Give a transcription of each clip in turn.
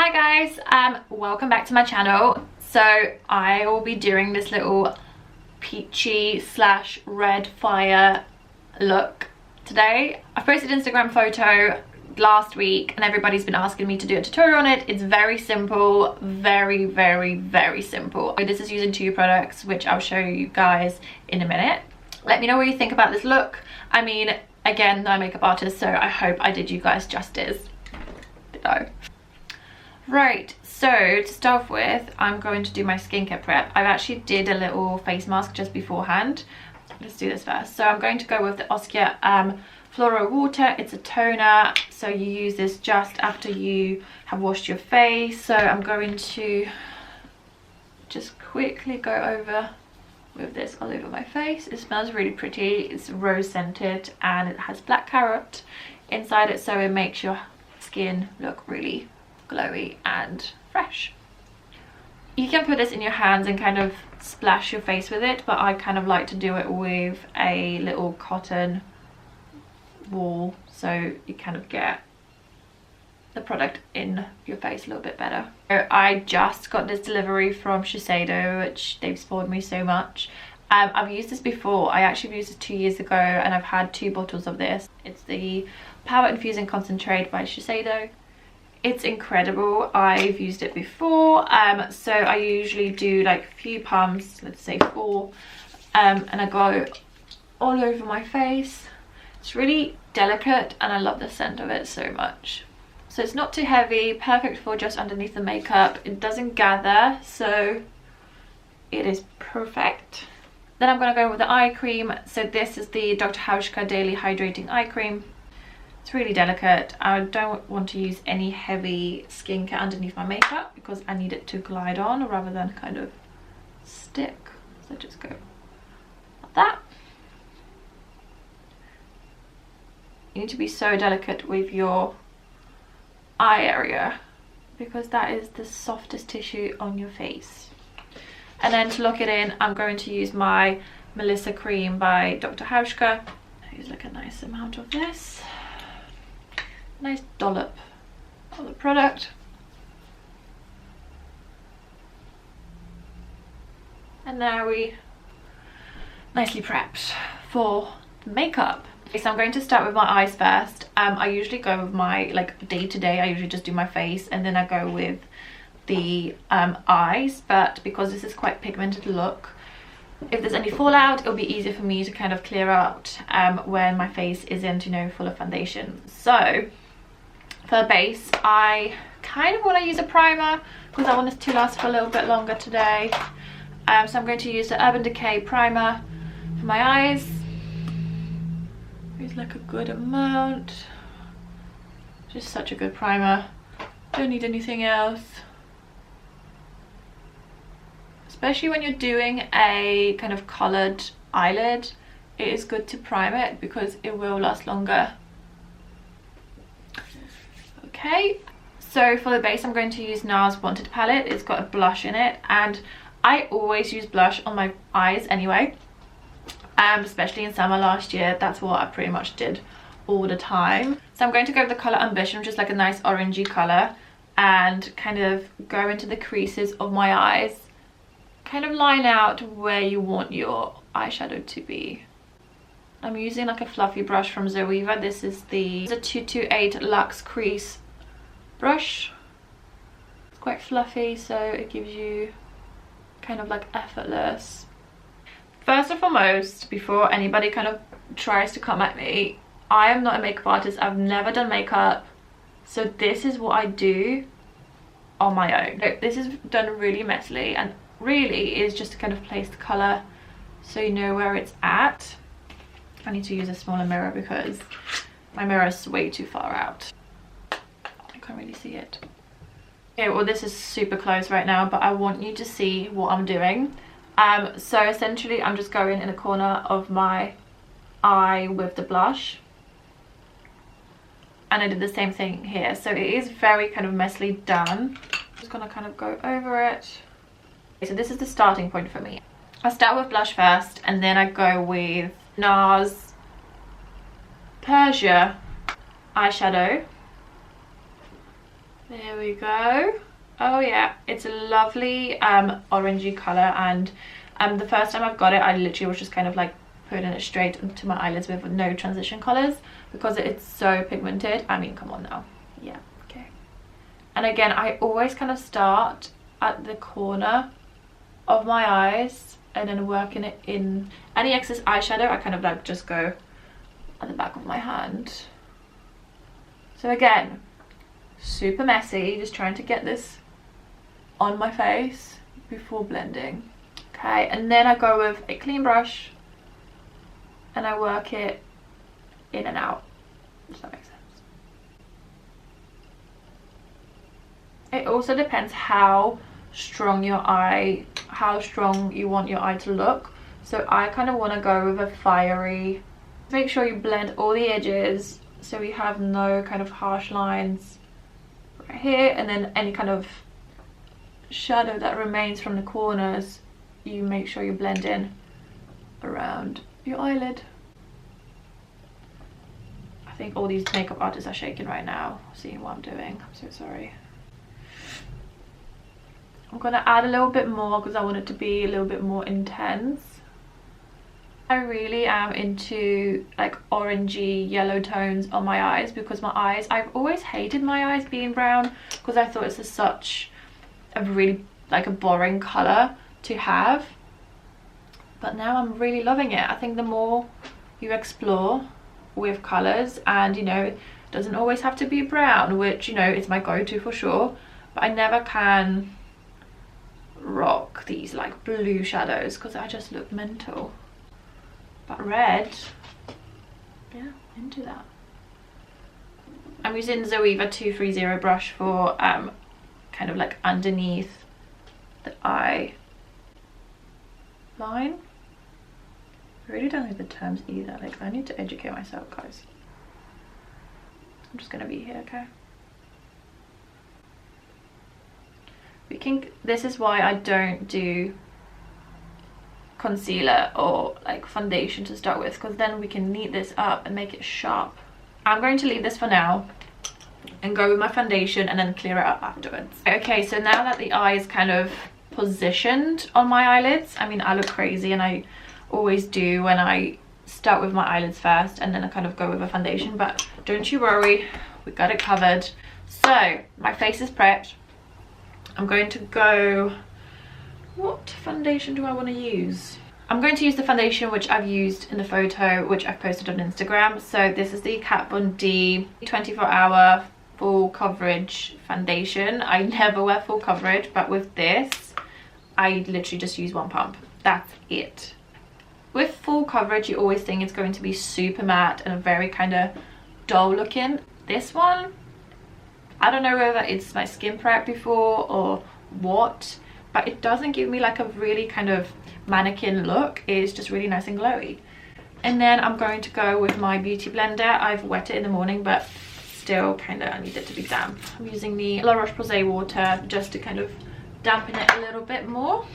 Hi guys, welcome back to my channel. So I will be doing this little peachy slash red fire look today. I posted an Instagram photo last week and everybody's been asking me to do a tutorial on it. It's very simple, very simple. This is using 2 products, which I'll show you guys in a minute. Let me know what you think about this look. I mean, again, I'm a makeup artist, so I hope I did you guys justice. Below. Right, so to start off with, I'm going to do my skincare prep. I actually did a little face mask just beforehand. Let's do this first. So I'm going to go with the Oskia Flora Water. It's a toner, so you use this just after you have washed your face. So I'm going to just quickly go over with this all over my face. It smells really pretty. It's rose scented and it has black carrot inside it, so it makes your skin look really glowy and fresh. You can put this in your hands and kind of splash your face with it, but I kind of like to do it with a little cotton wool, so you kind of get the product in your face a little bit better. I just got this delivery from Shiseido, which they've spoiled me so much. I've used this before. I actually used it 2 years ago and I've had 2 bottles of this. It's the Power Infusing Concentrate by Shiseido. It's incredible. I've used it before, so I usually do like a few pumps, let's say 4, and I go all over my face. It's really delicate and I love the scent of it so much. So it's not too heavy, perfect for just underneath the makeup. It doesn't gather, so it is perfect. Then I'm gonna go with the eye cream. So this is the Dr. Hauschka Daily Hydrating Eye Cream. It's really delicate. I don't want to use any heavy skincare underneath my makeup because I need it to glide on rather than kind of stick. So just go like that. You need to be so delicate with your eye area because that is the softest tissue on your face. And then to lock it in, I'm going to use my Melissa cream by Dr. Hauschka. I use like a nice amount of this. Nice dollop of the product. And now we nicely prepped for the makeup. Okay, so I'm going to start with my eyes first. I usually go with my like day to day. I usually just do my face and then I go with the eyes, but because this is quite pigmented look, if there's any fallout, it'll be easier for me to kind of clear out when my face isn't, you know, full of foundation. So for the base, I kind of want to use a primer because I want this to last for a little bit longer today. So I'm going to use the Urban Decay primer for my eyes. Use like a good amount. Just such a good primer. Don't need anything else. Especially when you're doing a kind of coloured eyelid, it is good to prime it because it will last longer. Okay, so for the base I'm going to use NARS Wanted palette. It's got a blush in it and I always use blush on my eyes anyway, especially in summer last year. That's what I pretty much did all the time. So I'm going to go with the colour Ambition, which is like a nice orangey colour, and kind of go into the creases of my eyes, kind of line out where you want your eyeshadow to be. I'm using like a fluffy brush from Zoeva. This is the 228 Luxe Crease brush. It's quite fluffy, so it gives you kind of like effortless. First and foremost, before anybody kind of tries to come at me, I am not a makeup artist. I've never done makeup, so this is what I do on my own. This is done really messily and really is just to kind of place the colour so you know where it's at. I need to use a smaller mirror because my mirror is way too far out. I can't really see it. Okay, well this is super close right now, but I want you to see what I'm doing. So essentially I'm just going in the corner of my eye with the blush. And I did the same thing here. So it is very kind of messily done. I'm just gonna kind of go over it. Okay, so this is the starting point for me. I start with blush first and then I go with NARS Persia eyeshadow. There we go. Oh yeah, it's a lovely orangey colour, and the first time I've got it I literally was just kind of like putting it straight into my eyelids with no transition colours because it's so pigmented. I mean, come on now. Yeah, okay. And again, I always kind of start at the corner of my eyes and then working it in. Any excess eyeshadow I kind of like just go at the back of my hand. So again, super messy, just trying to get this on my face before blending. Okay, and then I go with a clean brush and I work it in and out. Does that make sense? It also depends how strong you want your eye to look. So I kind of want to go with a fiery. Make sure you blend all the edges so we have no kind of harsh lines right here, and then any kind of shadow that remains from the corners you make sure you blend in around your eyelid. I think all these makeup artists are shaking right now seeing what I'm doing. I'm so sorry. I'm gonna add a little bit more because I want it to be a little bit more intense. I really am into like orangey yellow tones on my eyes because my eyes, I've always hated my eyes being brown because I thought it's just such a really like a boring colour to have, but now I'm really loving it. I think the more you explore with colours, and you know, it doesn't always have to be brown, which, you know, is my go-to for sure, but I never can rock these like blue shadows because I just look mental. But red, yeah, into that. I'm using Zoeva 230 brush for kind of like underneath the eye line. I really don't know the terms either, like I need to educate myself, guys. I'm just gonna be here, okay? This is why I don't do concealer or like foundation to start with, because then we can neat this up and make it sharp. I'm going to leave this for now and go with my foundation and then clear it up afterwards. Okay, so now that the eye is kind of positioned on my eyelids, I mean, I look crazy and I always do when I start with my eyelids first and then I kind of go with a foundation, but don't you worry, we got it covered. So my face is prepped. I'm going to go, what foundation do I want to use? I'm going to use the foundation which I've used in the photo which I've posted on Instagram. So this is the Kat Von D 24-hour full coverage foundation. I never wear full coverage, but with this I literally just use one pump. That's it. With full coverage you always think it's going to be super matte and very kind of dull looking. This one, I don't know whether it's my skin prep before or what, but it doesn't give me like a really kind of mannequin look. It's just really nice and glowy. And then I'm going to go with my beauty blender. I've wet it in the morning, but still kind of I need it to be damp. I'm using the La Roche-Posay water just to kind of dampen it a little bit more,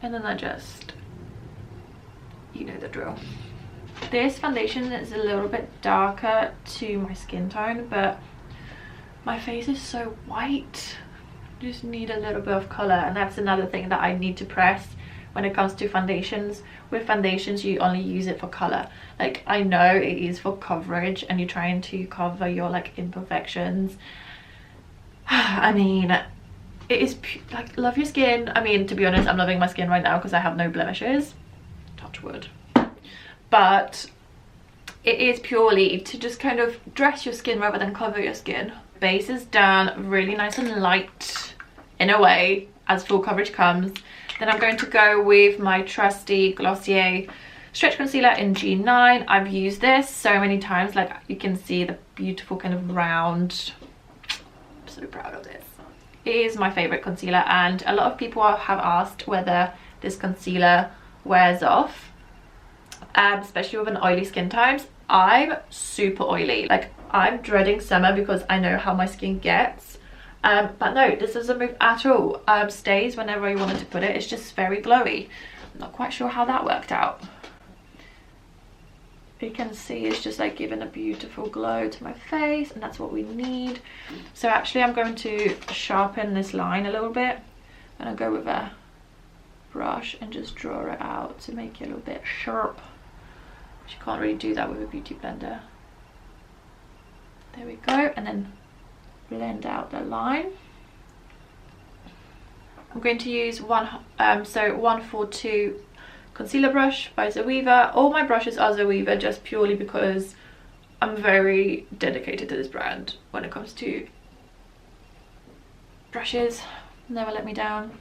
and then I just, you know the drill. This foundation is a little bit darker to my skin tone, but my face is so white. Just need a little bit of color, and that's another thing that I need to press when it comes to foundations. With foundations you only use it for color. Like, I know it is for coverage and you're trying to cover your like imperfections. I mean, it is like, love your skin. I mean, to be honest, I'm loving my skin right now because I have no blemishes, touch wood, but it is purely to just kind of dress your skin rather than cover your skin. Base is done, really nice and light in a way as full coverage comes. Then I'm going to go with my trusty Glossier stretch concealer in G9. I've used this so many times, like you can see the beautiful kind of round. I'm so proud of this. It is my favorite concealer, and a lot of people have asked whether this concealer wears off, especially with an oily skin types. I'm super oily, like I'm dreading summer because I know how my skin gets, but no, this doesn't move at all. Stays whenever I wanted to put it. It's just very glowy. I'm not quite sure how that worked out. you can see it's just like giving a beautiful glow to my face, and that's what we need. So actually I'm going to sharpen this line a little bit, and I'll go with a brush and just draw it out to make it a little bit sharp. You can't really do that with a beauty blender. There we go, and then blend out the line. I'm going to use 142 concealer brush by Zoeva. All my brushes are Zoeva just purely because I'm very dedicated to this brand when it comes to brushes. Never let me down.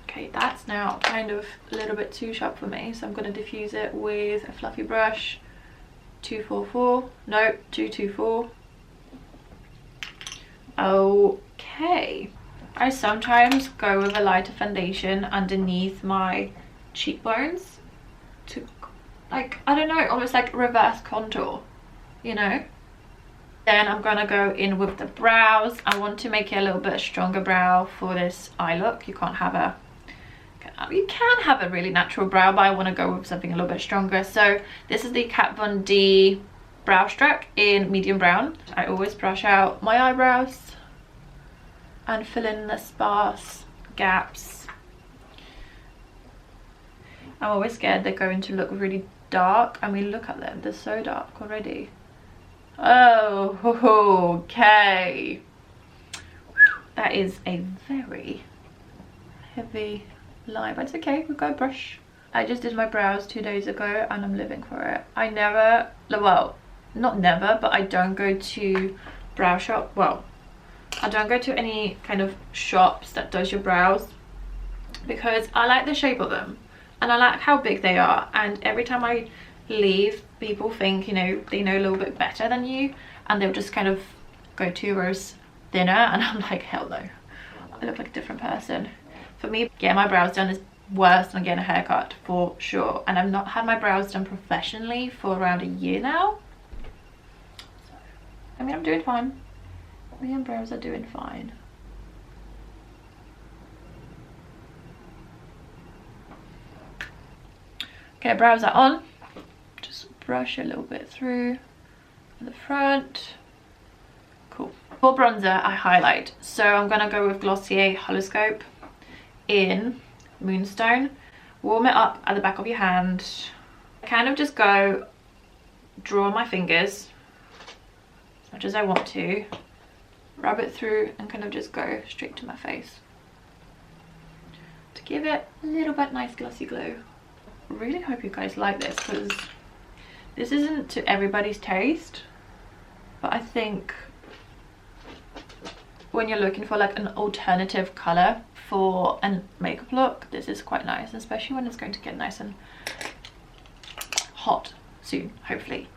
Okay, that's now kind of a little bit too sharp for me, so I'm going to diffuse it with a fluffy brush. 244, no, 224. Okay, I sometimes go with a lighter foundation underneath my cheekbones to, like, I don't know, almost like reverse contour, you know. Then I'm gonna go in with the brows. I want to make it a little bit stronger brow for this eye look. You can have a really natural brow, but I want to go with something a little bit stronger. So this is the Kat Von D brow stroke in medium brown. I always brush out my eyebrows and fill in the sparse gaps. I'm always scared they're going to look really dark. I mean, look at them, they're so dark already. Oh, okay. That is a very heavy line, but it's okay, we've got a brush. I just did my brows 2 days ago and I'm living for it. I never, well, not never, but I don't go to brow shop. Well, I don't go to any kind of shops that does your brows because I like the shape of them and I like how big they are, and every time I leave, people think, you know, they know a little bit better than you, and they'll just kind of go 2 rows thinner, and I'm like, hell no, I look like a different person. For me, getting my brows done is worse than getting a haircut, for sure. And I've not had my brows done professionally for around a year now. So, I mean, I'm doing fine. Me and brows are doing fine. Okay, brows are on. Just brush a little bit through the front. Cool. For bronzer, I highlight. So I'm gonna go with Glossier Holoscope in Moonstone. Warm it up at the back of your hand. Kind of just go, draw my fingers as much as I want to, rub it through and kind of just go straight to my face to give it a little bit nice glossy glow. Really hope you guys like this, because this isn't to everybody's taste, but I think when you're looking for like an alternative color for a makeup look, this is quite nice, especially when it's going to get nice and hot soon, hopefully.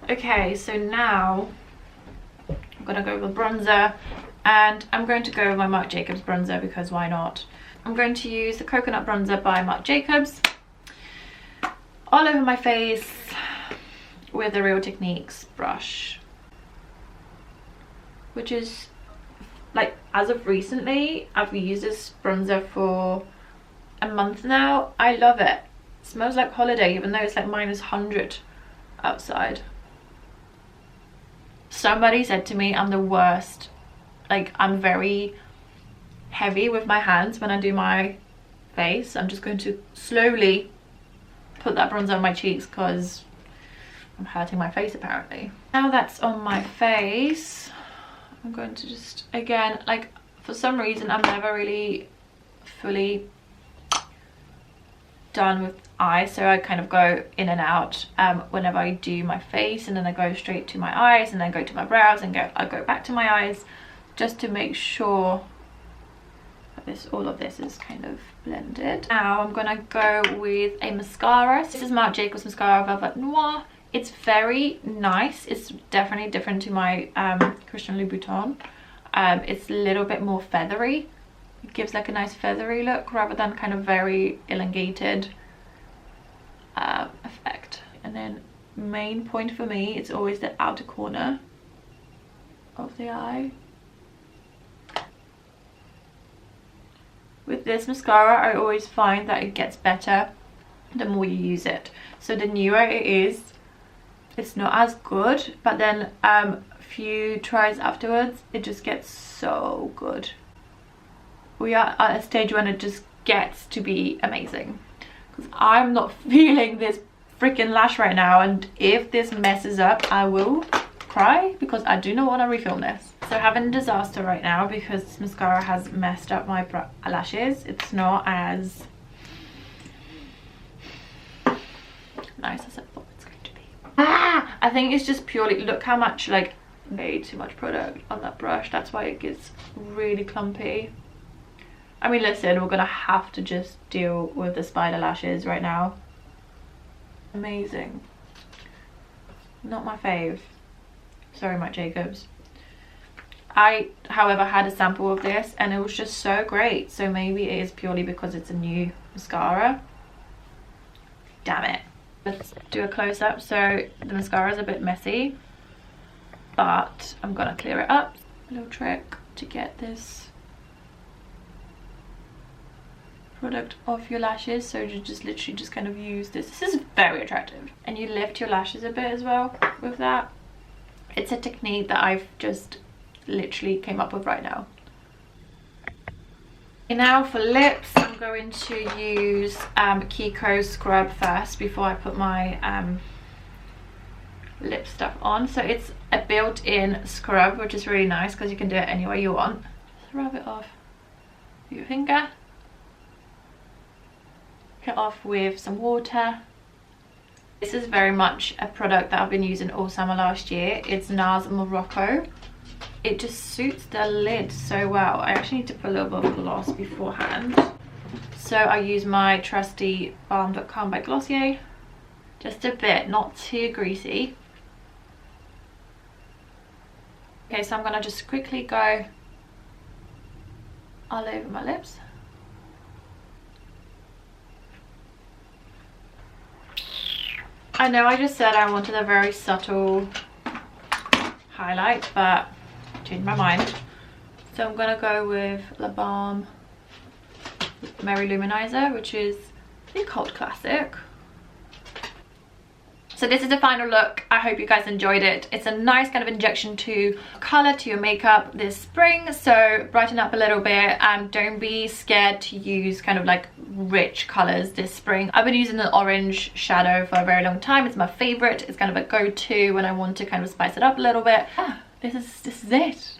Okay, so now I'm gonna go with bronzer, and I'm going to go with my Marc Jacobs bronzer because why not. I'm going to use the Coconut Bronzer by Marc Jacobs all over my face with the Real Techniques brush, which is like, as of recently, I've used this bronzer for a month now. I love it. It smells like holiday, even though it's like -100 outside. Somebody said to me I'm the worst, like I'm very heavy with my hands when I do my face. I'm just going to slowly put that bronzer on my cheeks because I'm hurting my face apparently. Now that's on my face, I'm going to just, again, like for some reason I'm never really fully done with eyes, so I kind of go in and out whenever I do my face, and then I go straight to my eyes and then go to my brows and I go back to my eyes, just to make sure that all of this is kind of blended. Now I'm gonna go with a mascara. This is Marc Jacobs mascara Velvet Noir. It's very nice. It's definitely different to my Christian Louboutin. It's a little bit more feathery. It gives like a nice feathery look rather than kind of very elongated effect. And then main point for me, it's always the outer corner of the eye. With this mascara, I always find that it gets better the more you use it. So the newer it is, it's not as good, but then a few tries afterwards it just gets so good. We are at a stage when it just gets to be amazing, because I'm not feeling this freaking lash right now, and if this messes up I will cry, because I do not want to refilm this. So having a disaster right now because this mascara has messed up my lashes. It's not as nice as I thought it's going to be. I think it's just purely, look how much, like, way too much product on that brush. That's why it gets really clumpy. I mean, listen, we're gonna have to just deal with the spider lashes right now. Amazing. Not my fave. Sorry, Marc Jacobs. I, however, had a sample of this and it was just so great. So maybe it is purely because it's a new mascara. Damn it. Let's do a close-up. So the mascara is a bit messy, but I'm gonna clear it up. A little trick to get this product off your lashes. So you just literally just kind of use this. This is very attractive. And you lift your lashes a bit as well with that. It's a technique that I've just literally came up with right now. And now for lips, I'm going to use Kiko Scrub first before I put my lip stuff on. So it's a built-in scrub, which is really nice because you can do it any way you want. Just rub it off with your finger. Get off with some water. This is very much a product that I've been using all summer last year. It's NARS Morocco. It just suits the lid so well. I actually need to put a little bit of gloss beforehand. So I use my trusty Balm.com by Glossier. Just a bit, not too greasy. Okay, so I'm gonna just quickly go all over my lips. I know I just said I wanted a very subtle highlight, but I changed my mind. So I'm gonna go with La Balm Mary Luminizer, which is a cult classic. So this is the final look. I hope you guys enjoyed it. It's a nice kind of injection to color to your makeup this spring, so brighten up a little bit. Don't be scared to use kind of like rich colors this spring. I've been using an orange shadow for a very long time. It's my favorite. It's kind of a go-to when I want to kind of spice it up a little bit. This is it.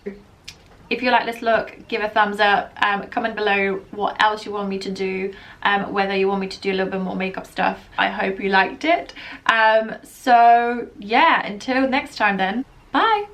If you like this look, give a thumbs up. Comment below what else you want me to do, whether you want me to do a little bit more makeup stuff. I hope you liked it. So yeah, until next time then, bye.